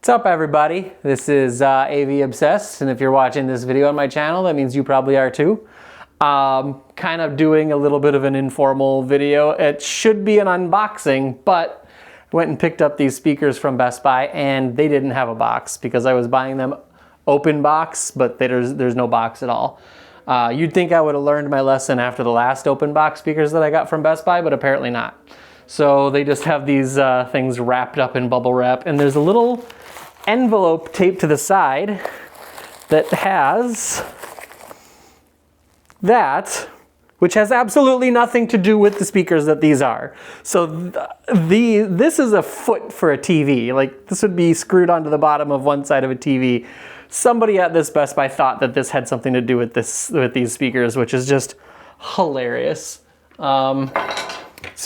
What's up, everybody? This is AV Obsessed, and if you're watching this video on my channel, that means you probably are too. Kind of doing a little bit of an informal video. It should be an unboxing, but I went and picked up these speakers from Best Buy, and they didn't have a box because I was buying them open box, but there's no box at all. You'd think I would have learned my lesson after the last open box speakers that I got from Best Buy, but apparently not. So they just have these things wrapped up in bubble wrap, and there's a little envelope taped to the side that has that, which has absolutely nothing to do with the speakers that these are. So this is a foot for a TV. Like, this would be screwed onto the bottom of one side of a TV. Somebody at this Best Buy thought that this had something to do with these speakers, which is just hilarious. So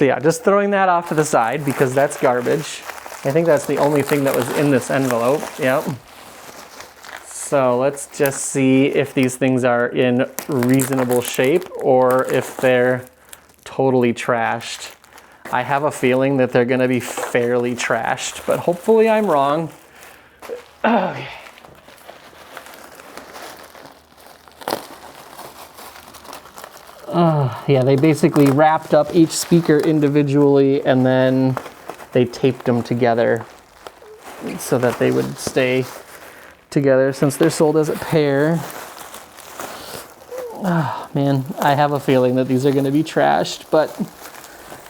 yeah, just throwing that off to the side because that's garbage. I think that's the only thing that was in this envelope. Yep. So let's just see if these things are in reasonable shape or if they're totally trashed. I have a feeling that they're going to be fairly trashed, but hopefully I'm wrong. Okay. Yeah, they basically wrapped up each speaker individually and then they taped them together so that they would stay together since they're sold as a pair. Oh, man, I have a feeling that these are going to be trashed, but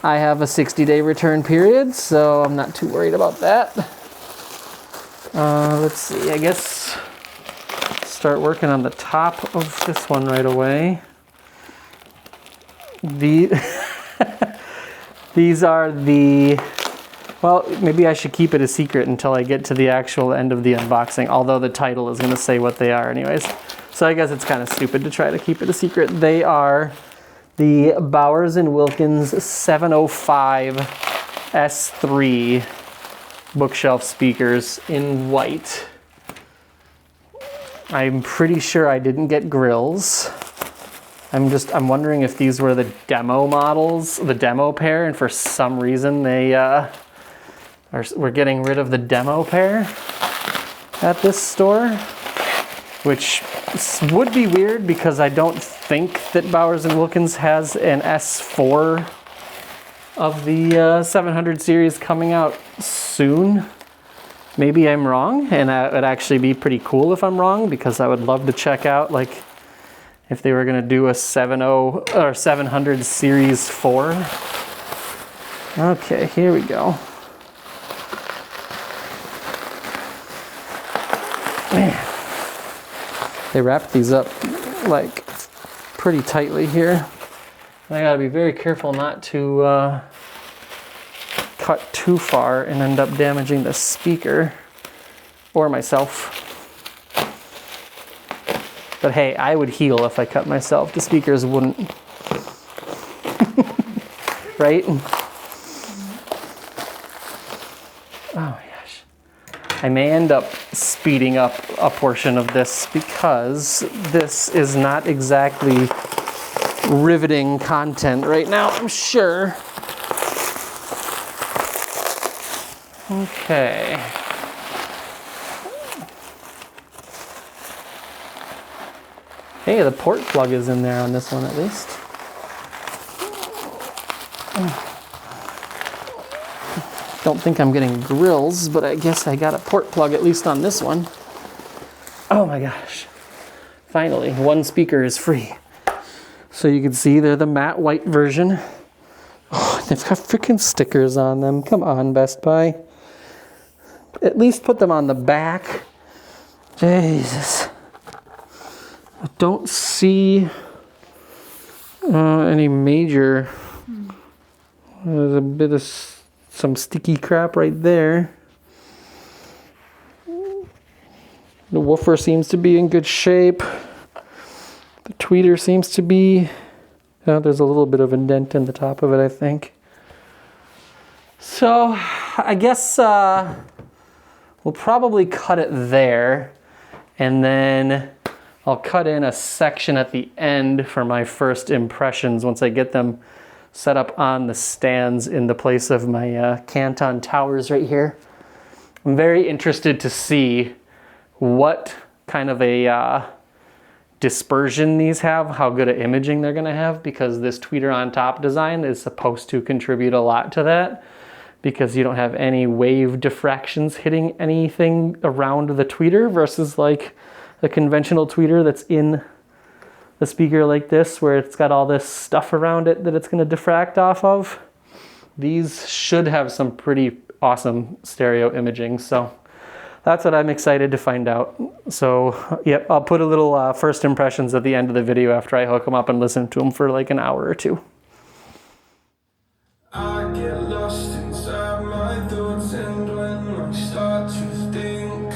I have a 60-day return period, so I'm not too worried about that. Let's see, I guess start working on the top of this one right away. These are the, well, maybe I should keep it a secret until I get to the actual end of the unboxing, although the title is going to say what they are anyways. So I guess it's kind of stupid to try to keep it a secret. They are the Bowers Wilkins 705 S3 bookshelf speakers in white. I'm pretty sure I didn't get grills. I'm wondering if these were the demo models, the demo pair, and for some reason we're getting rid of the demo pair at this store, which would be weird because I don't think that Bowers Wilkins has an S4 of the 700 series coming out soon. Maybe I'm wrong, and that would actually be pretty cool if I'm wrong because I would love to check out, like, if they were going to do a 70 or 700 series 4. Okay, here we go. Man. They wrapped these up like pretty tightly here. I gotta be very careful not to cut too far and end up damaging the speaker or myself. But hey, I would heal if I cut myself. The speakers wouldn't. Right? Oh my gosh. I may end up speeding up a portion of this because this is not exactly riveting content right now, I'm sure. Okay. Hey, the port plug is in there on this one at least. Don't think I'm getting grills, but I guess I got a port plug at least on this one. Oh my gosh. Finally, one speaker is free. So you can see they're the matte white version. Oh, they've got freaking stickers on them. Come on, Best Buy. At least put them on the back. Jesus. I don't see any major. There's a bit of some sticky crap right there. The woofer seems to be in good shape. The tweeter seems to be, there's a little bit of a dent in the top of it, I think. So I guess we'll probably cut it there, and then I'll cut in a section at the end for my first impressions once I get them set up on the stands in the place of my Canton towers right here. I'm very interested to see what kind of a dispersion these have, how good at imaging they're gonna have, because this tweeter on top design is supposed to contribute a lot to that, because you don't have any wave diffractions hitting anything around the tweeter versus like a conventional tweeter that's in the speaker like this, where it's got all this stuff around it that it's gonna diffract off of. These should have some pretty awesome stereo imaging, so that's what I'm excited to find out. So, yep, I'll put a little first impressions at the end of the video after I hook them up and listen to them for like an hour or two. I get lost inside my thoughts, and when I start to think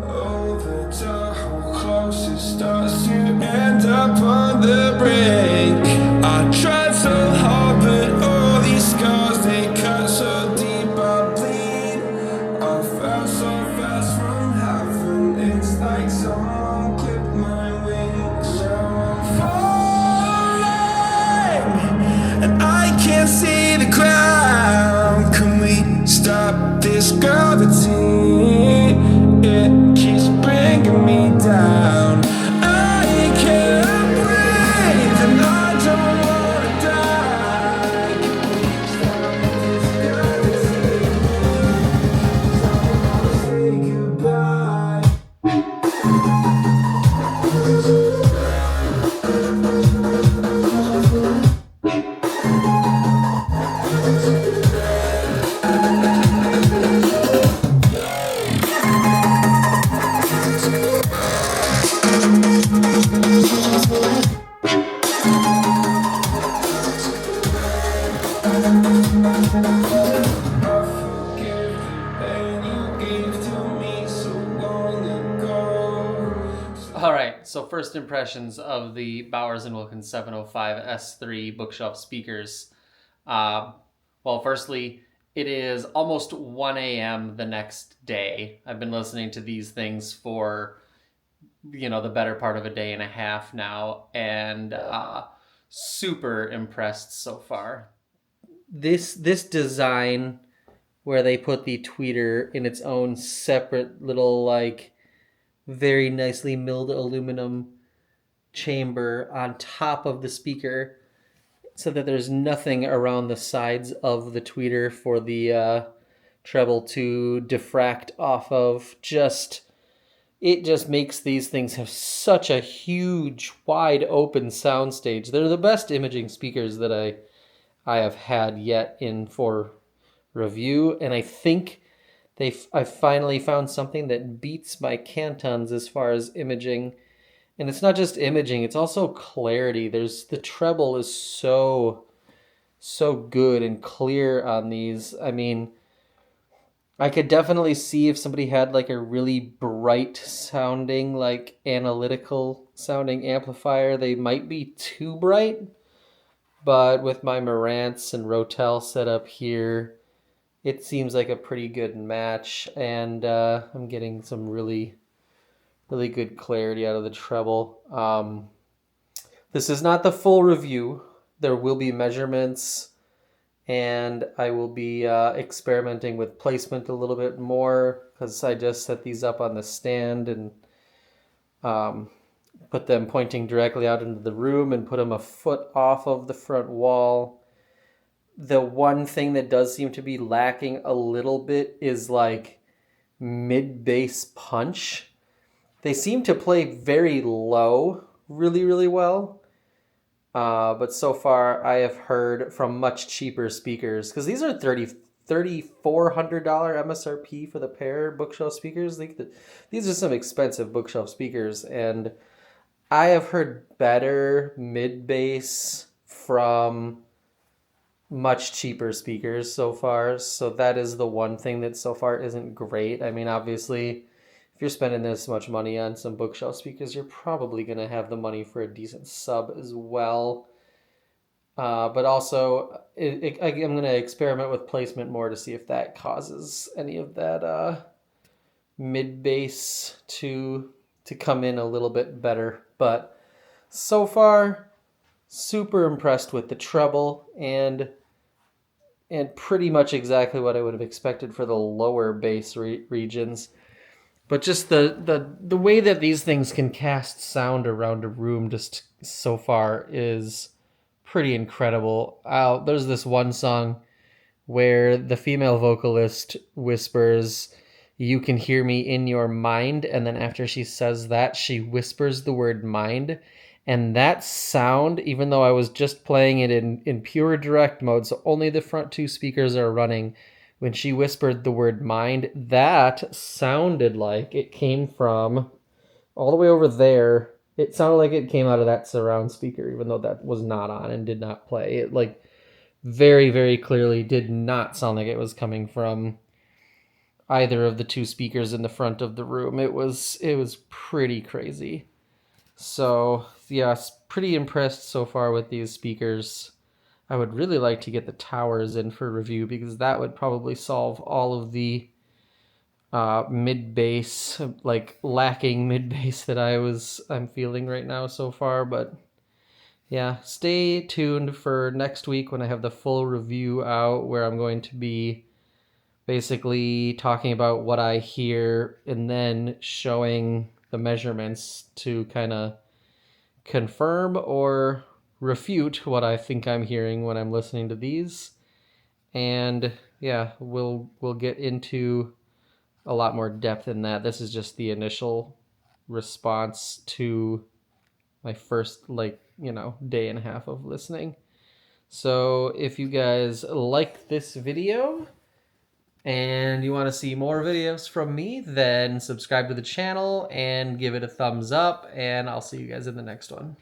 over to how close it starts to end up on the brink. I tried so hard, but all these scars, they cut so deep, I bleed. I fell so fast from heaven, it's like someone clipped my wings. Now I'm falling, and I can't see the ground. Can we stop this gravity? It keeps bringing me down. I can't breathe, and I don't wanna die. Can we stop this gravity? Say goodbye. All right, so first impressions of the Bowers Wilkins 705 S3 bookshelf speakers. Well, firstly, it is almost 1 a.m. the next day. I've been listening to these things for, the better part of a day and a half now, and super impressed so far. This design where they put the tweeter in its own separate little, like, very nicely milled aluminum chamber on top of the speaker, so that there's nothing around the sides of the tweeter for the treble to diffract off of. It just makes these things have such a huge, wide open soundstage. They're the best imaging speakers that I have had yet in for review, and I think I finally found something that beats my Cantons as far as imaging. And it's not just imaging, it's also clarity. The treble is so good and clear on these. I mean, I could definitely see if somebody had like a really bright sounding, like analytical sounding amplifier, they might be too bright. But with my Marantz and Rotel set up here, it seems like a pretty good match, and I'm getting some really, really good clarity out of the treble. This is not the full review. There will be measurements, and I will be experimenting with placement a little bit more, because I just set these up on the stand and put them pointing directly out into the room and put them a foot off of the front wall. The one thing that does seem to be lacking a little bit is like mid-bass punch. They seem to play very low really, really well. But so far I have heard from much cheaper speakers, because these are $3,400 MSRP for the pair bookshelf speakers. These are some expensive bookshelf speakers, and I have heard better mid-bass from much cheaper speakers so far. So that is the one thing that so far isn't great. I mean, obviously, if you're spending this much money on some bookshelf speakers, you're probably going to have the money for a decent sub as well. But also, I'm going to experiment with placement more to see if that causes any of that mid-bass to come in a little bit better. But so far, super impressed with the treble, and and pretty much exactly what I would have expected for the lower bass regions. But just the way that these things can cast sound around a room just so far is pretty incredible. There's this one song where the female vocalist whispers, "You can hear me in your mind," and then after she says that, she whispers the word mind. And that sound, even though I was just playing it in pure direct mode, so only the front two speakers are running, when she whispered the word mind, that sounded like it came from all the way over there. It sounded like it came out of that surround speaker, even though that was not on and did not play. It like very, very clearly did not sound like it was coming from either of the two speakers in the front of the room. It was pretty crazy. So, yes, pretty impressed so far with these speakers. I would really like to get the towers in for review because that would probably solve all of the mid bass, like lacking mid bass that I'm feeling right now so far. But yeah, stay tuned for next week when I have the full review out, where I'm going to be basically talking about what I hear and then showing the measurements to kind of confirm or refute what I think I'm hearing when I'm listening to these. And yeah, we'll get into a lot more depth in that. This is just the initial response to my first day and a half of listening. So if you guys like this video and you want to see more videos from me, then subscribe to the channel and give it a thumbs up, and I'll see you guys in the next one.